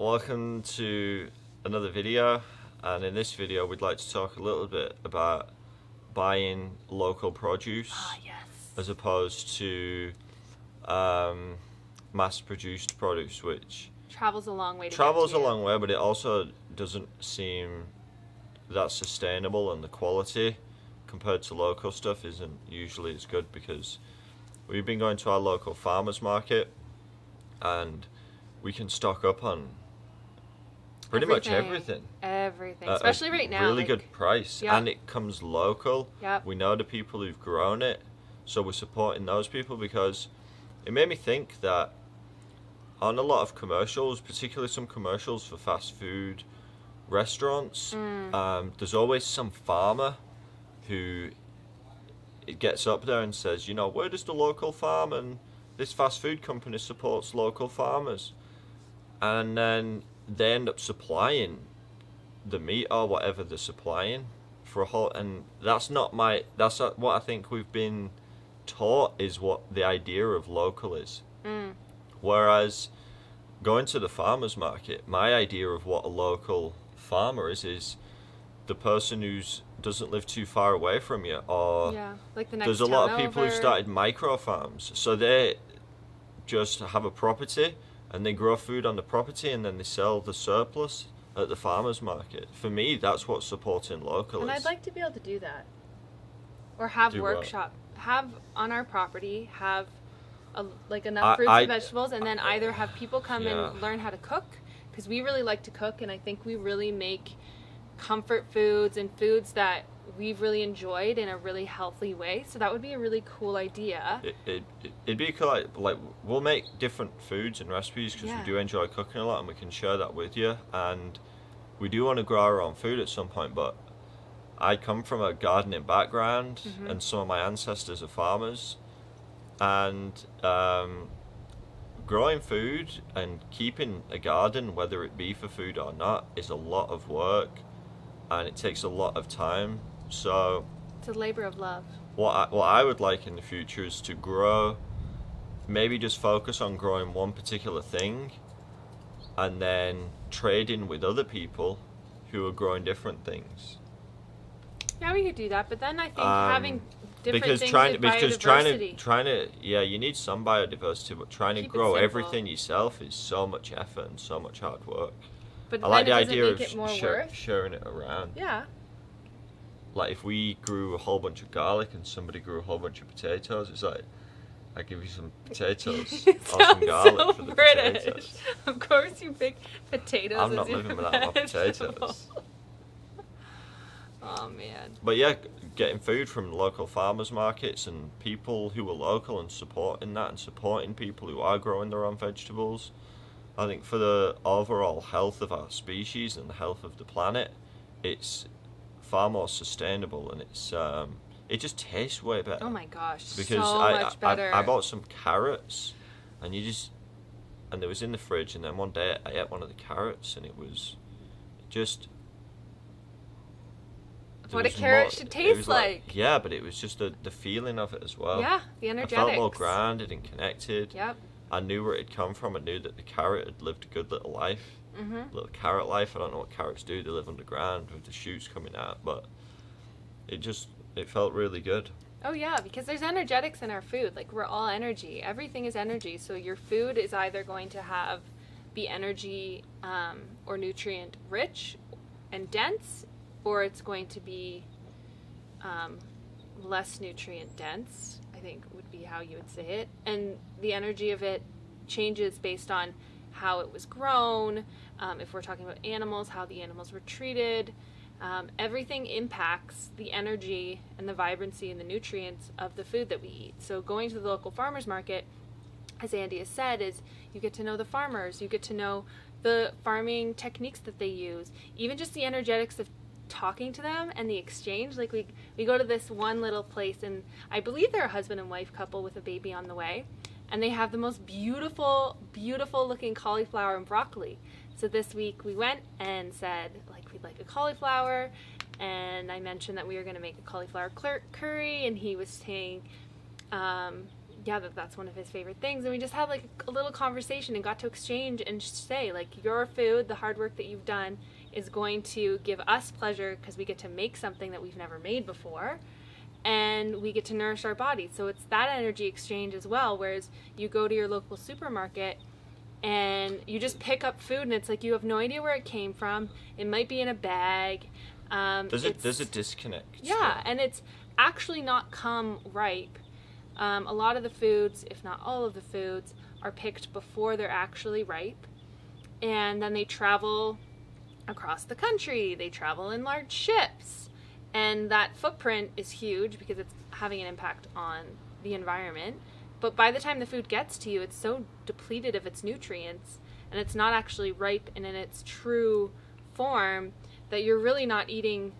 Welcome to another video, and in this video we'd like to talk a little bit about buying local produce as opposed to mass-produced produce, which travels a long way but it also doesn't seem that sustainable, and the quality compared to local stuff isn't usually as good, because we've been going to our local farmers market and we can stock up on pretty much everything, especially right now, really good price. And it comes local. We know the people who've grown it, so we're supporting those people, because it made me think that on a lot of commercials, particularly some commercials for fast food restaurants, there's always some farmer who gets up there and says, you know, where does the local farm, and this fast food company supports local farmers, and then they end up supplying the meat or whatever they're supplying for a whole, and that's not what I think we've been taught is what the idea of local is. Whereas going to the farmer's market, my idea of what a local farmer is the person who doesn't live too far away from you, or like the next there's a lot of people who started micro farms, so they just have a property and they grow food on the property and then they sell the surplus at the farmer's market. For me, that's what supporting local is. And I'd like to be able to do that, or have have on our property, have enough fruits and vegetables, and then either have people come and learn how to cook, because we really like to cook, and I think we really make comfort foods and foods that we've really enjoyed in a really healthy way. So that would be a really cool idea. It'd be cool. Like we'll make different foods and recipes, because we do enjoy cooking a lot, and we can share that with you. And we do want to grow our own food at some point, but I come from a gardening background, and some of my ancestors are farmers, and growing food and keeping a garden, whether it be for food or not, is a lot of work, and it takes a lot of time. So it's a labor of love. What I would like in the future is to grow, maybe just focus on growing one particular thing, and then trading with other people who are growing different things. Yeah, we could do that, but then I think having different things because trying to you need some biodiversity, but trying to grow everything yourself is so much effort and so much hard work. But I like the idea of sharing it around. Yeah. Like if we grew a whole bunch of garlic and somebody grew a whole bunch of potatoes, it's like, I give you some potatoes or some garlic for the potatoes. Of course you pick potatoes. I'm not living without my potatoes. Oh man. But yeah, getting food from local farmers markets and people who are local and supporting that, and supporting people who are growing their own vegetables, I think for the overall health of our species and the health of the planet, it's far more sustainable, and it just tastes way better. Oh my gosh, because much better. I bought some carrots, and they was in the fridge, and then one day I ate one of the carrots, and it was just... What a carrot should taste like. Yeah, but it was just the feeling of it as well. Yeah, the energetics. I felt more grounded and connected. Yep. I knew where it had come from. I knew that the carrot had lived a good little life. Little carrot life. I don't know what carrots do. They live underground with the shoots coming out, but it felt really good. Oh yeah, because there's energetics in our food. Like, we're all energy. Everything is energy. So your food is either going to be energy or nutrient rich and dense, or it's going to be less nutrient dense, I think would be how you would say it. And the energy of it changes based on how it was grown. If we're talking about animals, how the animals were treated. Everything impacts the energy and the vibrancy and the nutrients of the food that we eat. So going to the local farmers market, as Andy has said, is you get to know the farmers, you get to know the farming techniques that they use, even just the energetics of talking to them and the exchange. Like we go to this one little place, and I believe they're a husband and wife couple with a baby on the way, and they have the most beautiful looking cauliflower and broccoli. So this week we went and said, like, we'd like a cauliflower, and I mentioned that we were going to make a cauliflower curry, and he was saying yeah, that's one of his favorite things. And we just had like a little conversation and got to exchange and just say, like, your food, the hard work that you've done is going to give us pleasure because we get to make something that we've never made before, and we get to nourish our bodies. So it's that energy exchange as well, whereas you go to your local supermarket and you just pick up food and it's like you have no idea where it came from. It might be in a bag. There's a disconnect. Yeah, and it's actually not come ripe. A lot of the foods, if not all of the foods, are picked before they're actually ripe. And then they travel across the country. They travel in large ships. And that footprint is huge because it's having an impact on the environment. But by the time the food gets to you, it's so depleted of its nutrients and it's not actually ripe and in its true form that you're really not eating.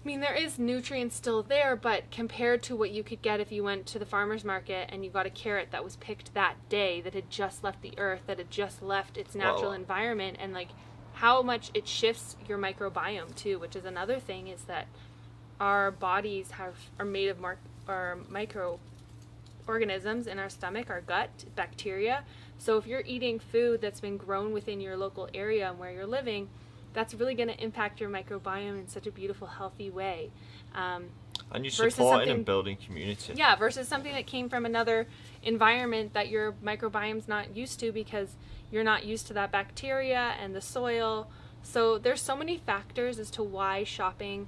I mean, there is nutrients still there, but compared to what you could get if you went to the farmer's market and you got a carrot that was picked that day, that had just left the earth, that had just left its natural environment, and like how much it shifts your microbiome too, which is another thing, is that our bodies are made of microorganisms in our stomach, our gut, bacteria. So if you're eating food that's been grown within your local area and where you're living, that's really going to impact your microbiome in such a beautiful, healthy way. And you're supporting and building community. Yeah, versus something that came from another environment that your microbiome's not used to because you're not used to that bacteria and the soil. So there's so many factors as to why shopping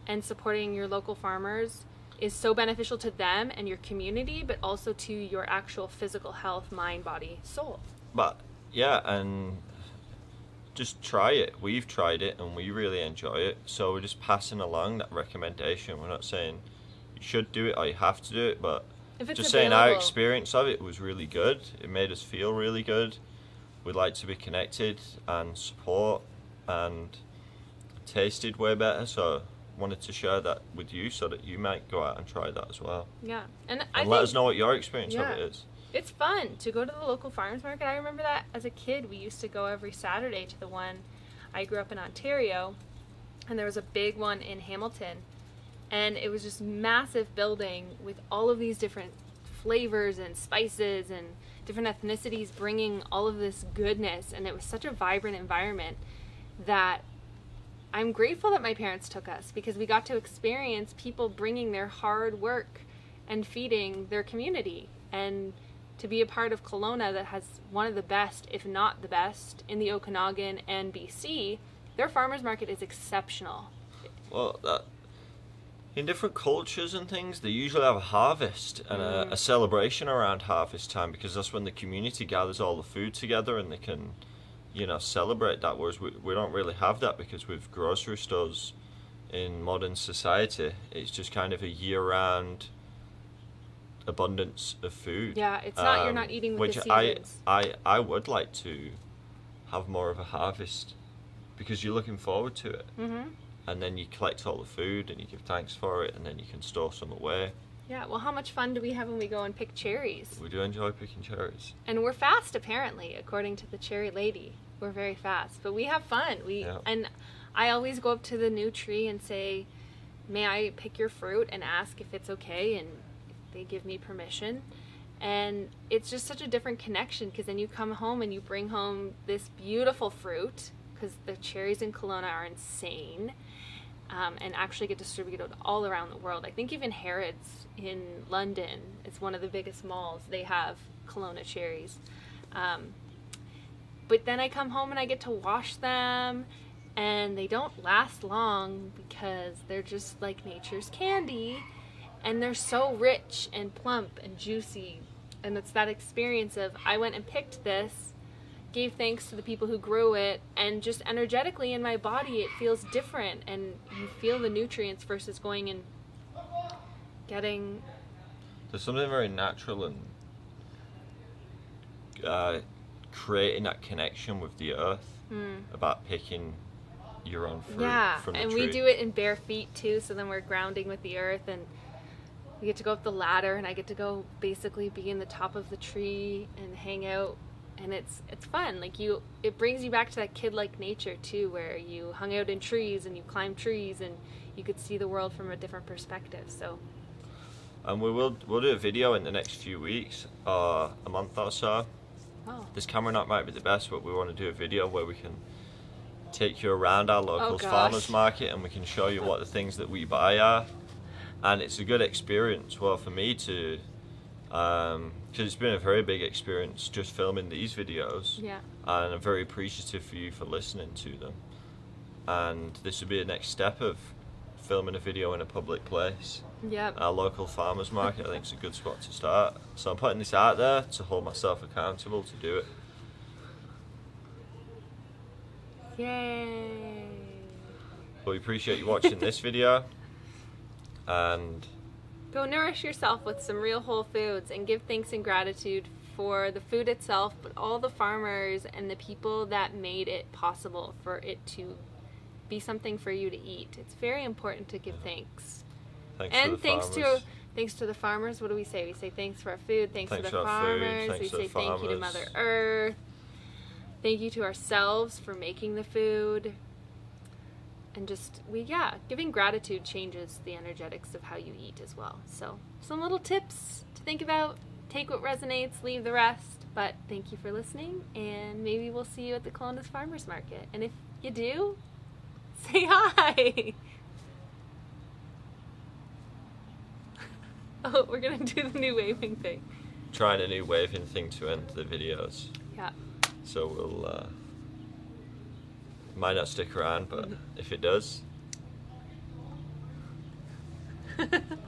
and supporting your local farmers is so beneficial to them and your community, but also to your actual physical health, mind, body, soul. But yeah, and just try it. We've tried it and we really enjoy it. So we're just passing along that recommendation. We're not saying you should do it or you have to do it, but just saying our experience of it was really good. It made us feel really good. We'd like to be connected and support, and tasted way better. So wanted to share that with you so that you might go out and try that as well. Yeah. And let us know what your experience of it is. It's fun to go to the local farmers market. I remember that as a kid, we used to go every Saturday to the one. I grew up in Ontario, and there was a big one in Hamilton, and it was just massive building with all of these different flavors and spices and different ethnicities bringing all of this goodness, and it was such a vibrant environment that I'm grateful that my parents took us, because we got to experience people bringing their hard work and feeding their community, and to be a part of Kelowna that has one of the best, if not the best, in the Okanagan and BC. Their farmers market is exceptional. Well, in different cultures and things, they usually have a harvest and a celebration around harvest time, because that's when the community gathers all the food together and they can, celebrate that. Whereas we don't really have that, because with grocery stores in modern society, it's just kind of a year-round abundance of food. Yeah, it's not, you're not eating with the seasons. I would like to have more of a harvest, because you're looking forward to it. Mm-hmm. And then you collect all the food and you give thanks for it, and then you can store some away. Yeah, well, how much fun do we have when we go and pick cherries? We do enjoy picking cherries. And we're fast, apparently, according to the cherry lady. We're very fast, but we have fun. And I always go up to the new tree and say, may I pick your fruit, and ask if it's okay, and if they give me permission. And it's just such a different connection, because then you come home and you bring home this beautiful fruit, because the cherries in Kelowna are insane, and actually get distributed all around the world. I think even Harrods in London, it's one of the biggest malls, they have Kelowna cherries. But then I come home and I get to wash them, and they don't last long because they're just like nature's candy, and they're so rich and plump and juicy. And it's that experience of, I went and picked this, gave thanks to the people who grew it, and just energetically in my body it feels different, and you feel the nutrients versus going and getting... There's something very natural in creating that connection with the earth, about picking your own fruit from the tree. We do it in bare feet too, so then we're grounding with the earth, and we get to go up the ladder, and I get to go basically be in the top of the tree and hang out. And it's fun. Like, it brings you back to that kid-like nature too, where you hung out in trees and you climbed trees and you could see the world from a different perspective. So And we'll do a video in the next few weeks, or a month or so. Oh. This camera not might be the best, but we want to do a video where we can take you around our local gosh. farmers market, and we can show you what the things that we buy are. And it's a good experience, well, for me to, because it's been a very big experience just filming these videos. Yeah. And I'm very appreciative for you for listening to them. And this would be the next step of filming a video in a public place. Yep. Our local farmers market, I think, is a good spot to start. So I'm putting this out there to hold myself accountable to do it. Yay! But we appreciate you watching this video, and go nourish yourself with some real whole foods and give thanks and gratitude for the food itself, but all the farmers and the people that made it possible for it to be something for you to eat. It's very important to give thanks. Thanks to the farmers. What do we say? We say thanks for our food, thanks to the farmers. We say thank you to Mother Earth. Thank you to ourselves for making the food. And just, giving gratitude changes the energetics of how you eat as well. So, some little tips to think about. Take what resonates, leave the rest. But thank you for listening, and maybe we'll see you at the Kelowna's Farmers Market. And if you do, say hi! Oh, we're gonna do the new waving thing. Trying a new waving thing to end the videos. Yeah. So we'll, might not stick around, but if it does.